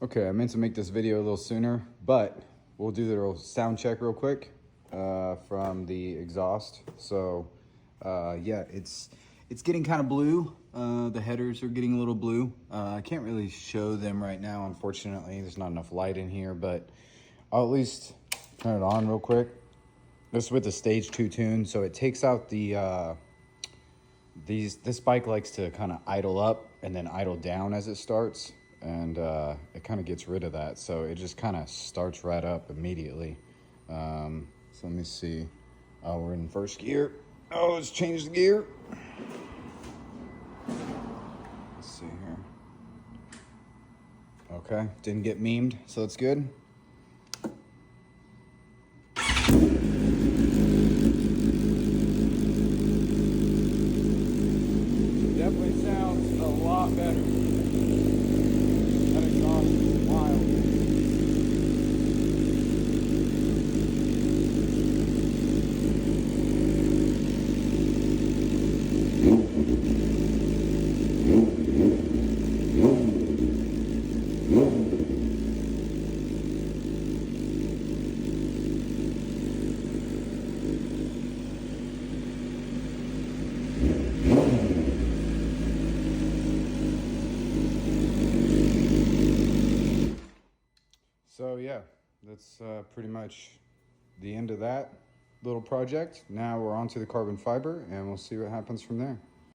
Okay, I meant to make this video a little sooner, but we'll do the little sound check real quick from the exhaust. So yeah, it's getting kind of blue. The headers are getting a little blue. I can't really show them right now, unfortunately. There's not enough light in here, but I'll at least turn it on real quick. This is with the stage 2 tune, so it takes out the this bike likes to kind of idle up and then idle down as it starts, and it kind of gets rid of that, so it just kind of starts right up immediately. So let me see. Oh, we're in first gear. Oh, let's change the gear. Let's see here. Okay, didn't get memed, so that's good. Definitely sounds a lot better. That exhaust is wild. So yeah, that's pretty much the end of that little project. Now we're on to the carbon fiber, and we'll see what happens from there.